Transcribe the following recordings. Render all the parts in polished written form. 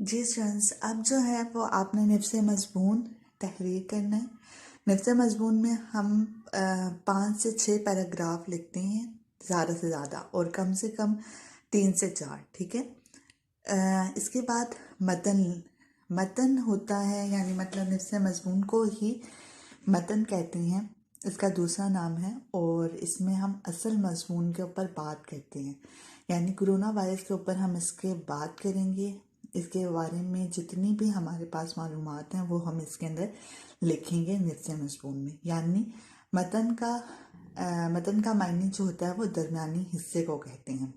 جی friends, اب جو ہے وہ آپ نے نفس مضمون تحریر کرنا ہے۔ نفس مضمون میں ہم 5 سے 6 پیراگراف لکھتے ہیں، زیادہ سے زیادہ، اور کم سے کم 3 سے 4، ٹھیک ہے۔ اس کے بعد متن ہوتا ہے، یعنی مطلب نفس مضمون کو ہی متن کہتے ہیں، اس کا دوسرا نام ہے، اور اس میں ہم اصل مضمون کے اوپر بات کرتے ہیں، یعنی کرونا وائرس کے اوپر ہم اس کے بات کریں گے۔ اس کے بارے میں جتنی بھی ہمارے پاس معلومات ہیں وہ ہم اس کے اندر لکھیں گے نفس مضمون میں، یعنی متن کا معنی جو ہوتا ہے وہ درمیانی حصے کو کہتے ہیں۔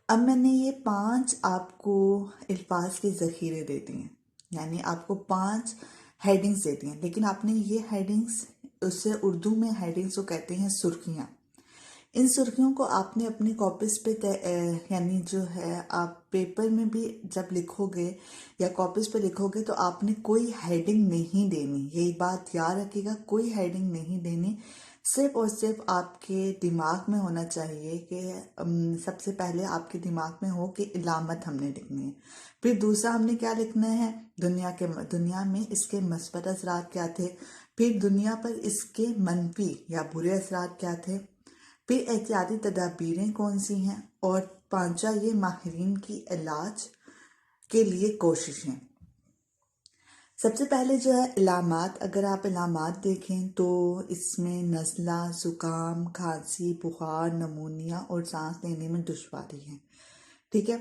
اب میں نے یہ 5 آپ کو الفاظ کے ذخیرے دے دیے ہیں، یعنی آپ کو 5 ہیڈنگز دے دی ہیں، لیکن آپ نے یہ ہیڈنگز، اسے اردو میں ہیڈنگز کو کہتے ہیں سرخیاں۔ ان سرخیوں کو آپ نے اپنی کاپیز پہ یعنی جو ہے آپ پیپر میں بھی جب لکھو گے یا کاپیز پہ لکھو گے تو آپ نے کوئی ہیڈنگ نہیں دینی، یہی بات یاد رکھیے گا، کوئی ہیڈنگ نہیں دینی، صرف اور صرف آپ کے دماغ میں ہونا چاہیے کہ سب سے پہلے آپ کے دماغ میں ہو کہ علامت ہم نے لکھنی ہے، پھر دوسرا ہم نے کیا لکھنا ہے، دنیا میں اس کے مثبت اثرات کیا تھے، پھر دنیا پر اس کے منفی یا برے اثرات کیا تھے، پھر احتیاطی تدابیریں کون سی ہیں، اور 5واں یہ ماہرین کی علاج کے لیے کوششیں۔ سب سے پہلے جو ہے علامات، اگر آپ علامات دیکھیں تو اس میں نزلہ، زکام، کھانسی، بخار، نمونیا اور سانس لینے میں دشواری ہے، ٹھیک ہے،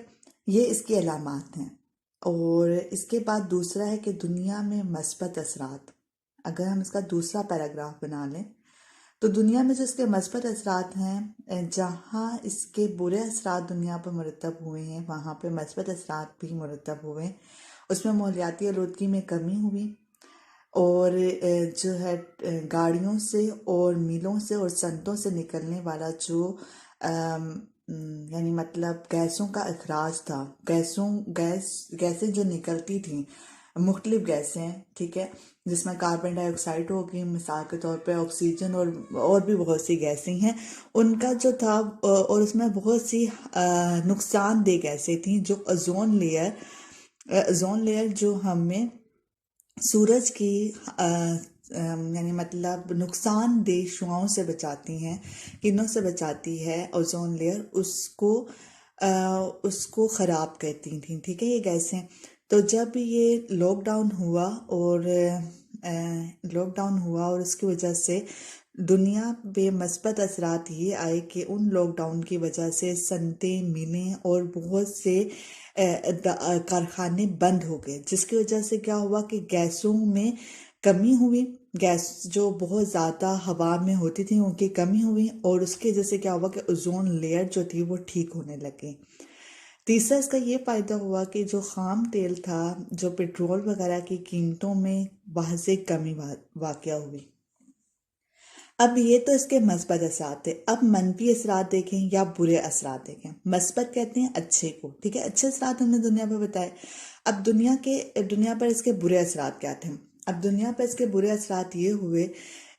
یہ اس کی علامات ہیں۔ اور اس کے بعد دوسرا ہے کہ دنیا میں مثبت اثرات، اگر ہم اس کا دوسرا پیراگراف بنا لیں تو دنیا میں جو اس کے مثبت اثرات ہیں، جہاں اس کے برے اثرات دنیا پر مرتب ہوئے ہیں وہاں پہ مثبت اثرات بھی مرتب ہوئے، اس میں ماحولیاتی آلودگی میں کمی ہوئی، اور جو ہے گاڑیوں سے اور میلوں سے اور صنعتوں سے نکلنے والا جو یعنی مطلب گیسوں کا اخراج تھا، گیسیں جو نکلتی تھیں، مختلف گیسیں، ٹھیک ہے، جس میں کاربن ڈائی آکسائڈ ہوگی، مثال کے طور پہ آکسیجن، اور بھی بہت سی گیسیں ہیں، ان کا جو تھا، اور اس میں بہت سی نقصان دہ گیسیں تھیں جو اوزون لیئر جو ہمیں سورج کی یعنی مطلب نقصان دہ شعاؤں سے بچاتی ہیں، کرنوں سے بچاتی ہے، اوزون لیئر اس کو خراب کرتی تھیں، ٹھیک ہے، یہ گیسیں۔ تو جب یہ لاک ڈاؤن ہوا اور اس کی وجہ سے دنیا پہ مثبت اثرات یہ آئے کہ ان لاک ڈاؤن کی وجہ سے صنعتیں، میلیں اور بہت سے کارخانے بند ہو گئے، جس کی وجہ سے کیا ہوا کہ گیسوں میں کمی ہوئی، گیس جو بہت زیادہ ہوا میں ہوتی تھی ان کی کمی ہوئی، اور اس کی وجہ سے کیا ہوا کہ اوزون لیئر جو تھی وہ ٹھیک ہونے لگی۔ تیسرا اس کا یہ فائدہ ہوا کہ جو خام تیل تھا، جو پیٹرول وغیرہ کی قیمتوں میں واضح کمی واقع ہوئی۔ اب یہ تو اس کے مثبت اثرات تھے، اب منفی اثرات دیکھیں یا برے اثرات دیکھیں۔ مثبت کہتے ہیں اچھے کو، ٹھیک ہے، اچھے اثرات ہم نے دنیا پہ بتائے۔ اب دنیا پر اس کے برے اثرات کیا تھے؟ اب دنیا پر اس کے برے اثرات یہ ہوئے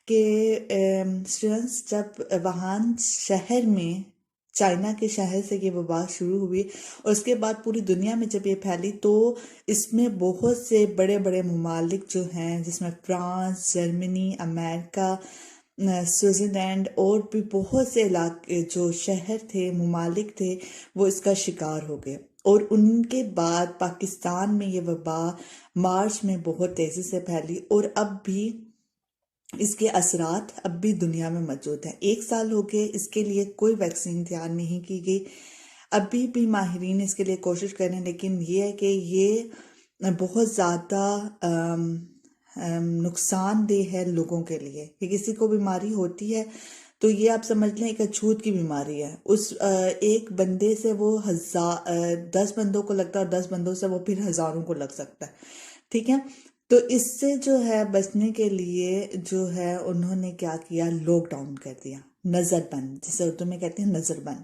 کہ اسٹوڈنٹس، جب وہان شہر میں، چائنا کے شہر سے یہ وبا شروع ہوئی اور اس کے بعد پوری دنیا میں جب یہ پھیلی تو اس میں بہت سے بڑے بڑے ممالک جو ہیں، جس میں فرانس، جرمنی، امریکہ، سوئٹزرلینڈ اور بھی بہت سے علاقے جو شہر تھے، ممالک تھے، وہ اس کا شکار ہو گئے، اور ان کے بعد پاکستان میں یہ وبا مارچ میں بہت تیزی سے پھیلی، اور اب بھی اس کے اثرات اب بھی دنیا میں موجود ہیں۔ 1 سال ہو گئے، اس کے لیے کوئی ویکسین تیار نہیں کی گئی، ابھی بھی ماہرین اس کے لیے کوشش کریں، لیکن یہ ہے کہ یہ بہت زیادہ نقصان دہ ہے لوگوں کے لیے، کہ کسی کو بیماری ہوتی ہے تو یہ آپ سمجھ لیں ایک اچھوت کی بیماری ہے، اس ایک بندے سے وہ 10 بندوں کو لگتا ہے، اور 10 بندوں سے وہ پھر ہزاروں کو لگ سکتا ہے، ٹھیک ہے۔ تو اس سے جو ہے بچنے کے لیے جو ہے انہوں نے کیا کیا، لاک ڈاؤن کر دیا، نظر بند، جسے اردو میں کہتے ہیں نظر بند،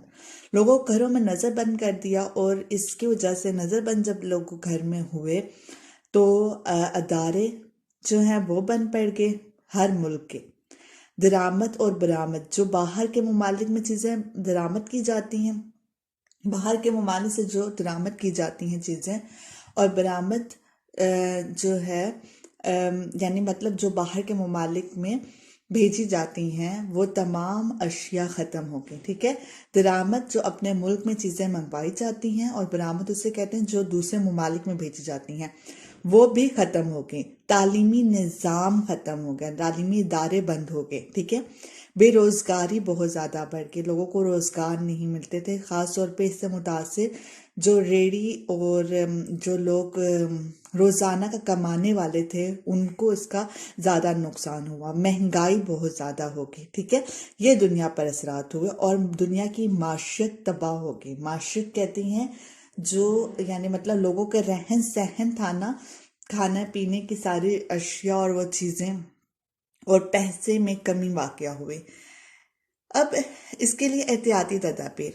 لوگوں کو گھروں میں نظر بند کر دیا، اور اس کی وجہ سے نظر بند جب لوگ گھر میں ہوئے تو ادارے جو ہیں وہ بند پڑ گئے، ہر ملک کے درآمد اور برآمد، جو باہر کے ممالک میں چیزیں درآمد کی جاتی ہیں باہر کے ممالک سے جو درآمد کی جاتی ہیں چیزیں اور برآمد جو ہے یعنی مطلب جو باہر کے ممالک میں بھیجی جاتی ہیں وہ تمام اشیاء ختم ہو گئی، ٹھیک ہے۔ درآمد جو اپنے ملک میں چیزیں منگوائی جاتی ہیں اور برآمد اسے کہتے ہیں جو دوسرے ممالک میں بھیجی جاتی ہیں، وہ بھی ختم ہو گئی۔ تعلیمی نظام ختم ہو گیا، تعلیمی ادارے بند ہو گئے، ٹھیک ہے۔ بے روزگاری بہت زیادہ بڑھ گئی، لوگوں کو روزگار نہیں ملتے تھے، خاص طور پہ اس سے متاثر جو ریڑھی اور جو لوگ روزانہ کا کمانے والے تھے ان کو اس کا زیادہ نقصان ہوا۔ مہنگائی بہت زیادہ ہو گئی، ٹھیک ہے۔ یہ دنیا پر اثرات ہوئے اور دنیا کی معیشت تباہ ہو گئی۔ معیشت کہتی ہیں جو یعنی مطلب لوگوں کے رہن سہن تھا نا، کھانا پینے کی ساری اشیاء اور وہ چیزیں، اور پیسے میں کمی واقع ہوئی۔ اب اس کے لیے احتیاطی تدابیر،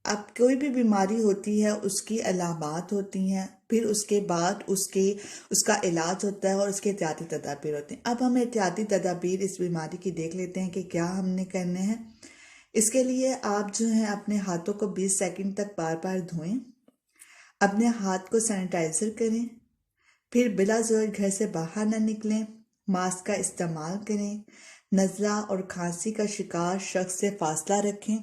اب کوئی بھی بیماری ہوتی ہے اس کی علامات ہوتی ہیں، پھر اس کے بعد اس کا علاج ہوتا ہے اور اس کے احتیاطی تدابیر ہوتے ہیں۔ اب ہم احتیاطی تدابیر اس بیماری کی دیکھ لیتے ہیں کہ کیا ہم نے کرنے ہیں۔ اس کے لیے آپ جو ہیں اپنے ہاتھوں کو 20 سیکنڈ تک بار بار دھوئیں، اپنے ہاتھ کو سینیٹائزر کریں، پھر بلا ضرورت گھر سے باہر نہ نکلیں، ماسک کا استعمال کریں، نزلہ اور کھانسی کا شکار شخص سے فاصلہ رکھیں۔